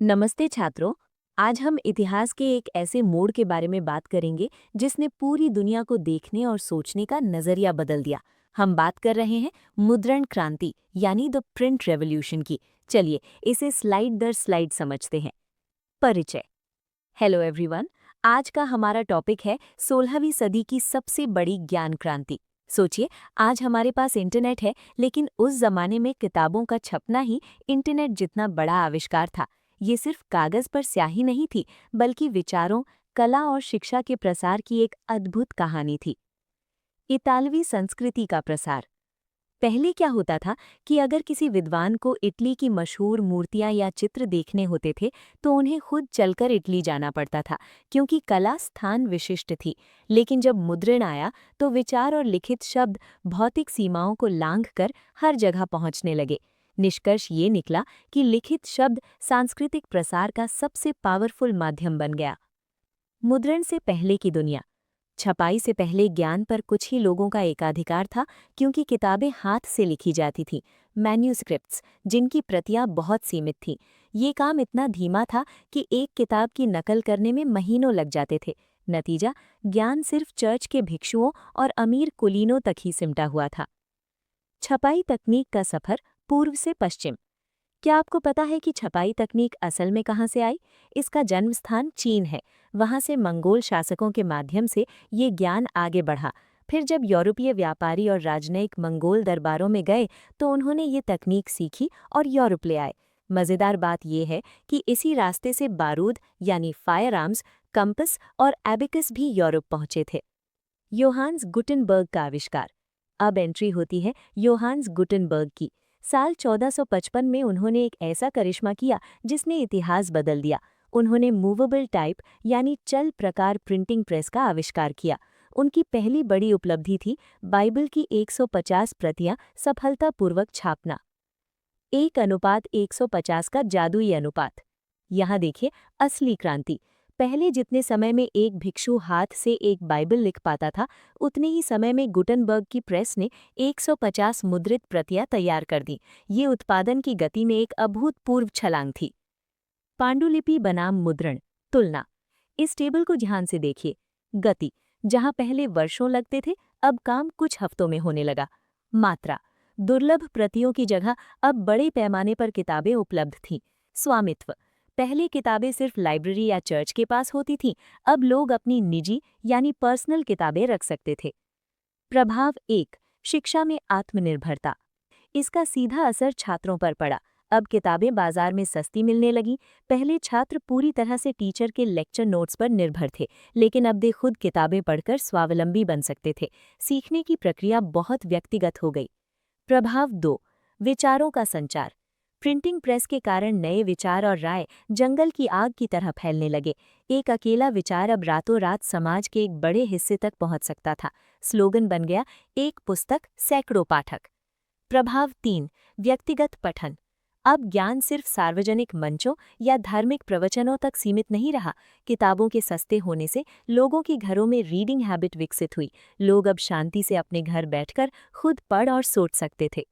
नमस्ते छात्रों। आज हम इतिहास के एक ऐसे मोड़ के बारे में बात करेंगे जिसने पूरी दुनिया को देखने और सोचने का नजरिया बदल दिया। हम बात कर रहे हैं मुद्रण क्रांति यानी द प्रिंट रेवोल्यूशन की। चलिए इसे स्लाइड दर स्लाइड समझते हैं। परिचय। Hello everyone. आज का हमारा टॉपिक है 16वीं सदी की सबसे बड़ी ज्ञान क्रांति। सोचिए, आज हमारे पास इंटरनेट है, लेकिन उस जमाने में किताबों का छपना ही इंटरनेट जितना बड़ा आविष्कार था। ये सिर्फ कागज पर स्याही नहीं थी, बल्कि विचारों, कला और शिक्षा के प्रसार की एक अद्भुत कहानी थी। इतालवी संस्कृति का प्रसार। पहले क्या होता था कि अगर किसी विद्वान को इटली की मशहूर मूर्तियां या चित्र देखने होते थे, तो उन्हें खुद चलकर इटली जाना पड़ता था, क्योंकि कला स्थान विशिष्ट थी। लेकिन जब मुद्रण आया, तो विचार और लिखित शब्द भौतिक सीमाओं को लांघकर हर जगह पहुंचने लगे। निष्कर्ष ये निकला कि लिखित शब्द सांस्कृतिक प्रसार का सबसे पावरफुल माध्यम बन गया। मुद्रण से पहले की दुनिया। छपाई से पहले ज्ञान पर कुछ ही लोगों का एकाधिकार था, क्योंकि किताबें हाथ से लिखी जाती थीं, मैन्यूस्क्रिप्ट्स, जिनकी प्रतियां बहुत सीमित थीं। ये काम इतना धीमा था कि एक किताब की नकल करने में महीनों लग जाते थे। नतीजा, ज्ञान सिर्फ चर्च के भिक्षुओं और अमीर कुलीनों तक ही सिमटा हुआ था। छपाई तकनीक का सफर पूर्व से पश्चिम। क्या आपको पता है कि छपाई तकनीक असल में कहाँ से आई? इसका जन्म स्थान चीन है। वहाँ से मंगोल शासकों के माध्यम से ये ज्ञान आगे बढ़ा। फिर जब यूरोपीय व्यापारी और राजनयिक मंगोल दरबारों में गए, तो उन्होंने ये तकनीक सीखी और यूरोप ले आए। मज़ेदार बात यह है कि इसी रास्ते से बारूद यानी फायर आर्म्स, कंपस और एबिकस भी यूरोप पहुंचे थे। योहान्स गुटेनबर्ग का आविष्कार। अब एंट्री होती है योहान्स गुटेनबर्ग की। साल 1455 में उन्होंने एक ऐसा करिश्मा किया जिसने इतिहास बदल दिया। उन्होंने मूवेबल टाइप यानी चल प्रकार प्रिंटिंग प्रेस का आविष्कार किया। उनकी पहली बड़ी उपलब्धि थी बाइबल की 150 प्रतियां सफलतापूर्वक छापना। 1:150 का जादुई अनुपात। यहाँ देखिए असली क्रांति। पहले जितने समय में एक भिक्षु हाथ से एक बाइबल लिख पाता था, उतने ही समय में गुटेनबर्ग की प्रेस ने 150 मुद्रित प्रतियां तैयार कर दी। ये उत्पादन की गति में एक अभूतपूर्व छलांग थी। पांडुलिपि बनाम मुद्रण तुलना। इस टेबल को ध्यान से देखिए। गति, जहां पहले वर्षों लगते थे, अब काम कुछ हफ्तों में होने लगा। मात्रा, दुर्लभ प्रतियों की जगह अब बड़े पैमाने पर किताबें उपलब्ध थीं। स्वामित्व, पहले किताबें सिर्फ लाइब्रेरी या चर्च के पास होती थीं, अब लोग अपनी निजी यानी पर्सनल किताबें रख सकते थे। प्रभाव एक, शिक्षा में आत्मनिर्भरता। इसका सीधा असर छात्रों पर पड़ा। अब किताबें बाजार में सस्ती मिलने लगीं। पहले छात्र पूरी तरह से टीचर के लेक्चर नोट्स पर निर्भर थे, लेकिन अब वे खुद किताबें पढ़कर स्वावलंबी बन सकते थे। सीखने की प्रक्रिया बहुत व्यक्तिगत हो गई। प्रभाव दो, विचारों का संचार। प्रिंटिंग प्रेस के कारण नए विचार और राय जंगल की आग की तरह फैलने लगे। एक अकेला विचार अब रातों रात समाज के एक बड़े हिस्से तक पहुंच सकता था। स्लोगन बन गया, एक पुस्तक सैकड़ों पाठक। प्रभाव तीन, व्यक्तिगत पठन। अब ज्ञान सिर्फ सार्वजनिक मंचों या धार्मिक प्रवचनों तक सीमित नहीं रहा। किताबों के सस्ते होने से लोगों के घरों में रीडिंग हैबिट विकसित हुई। लोग अब शांति से अपने घर बैठकर खुद पढ़ और सोच सकते थे।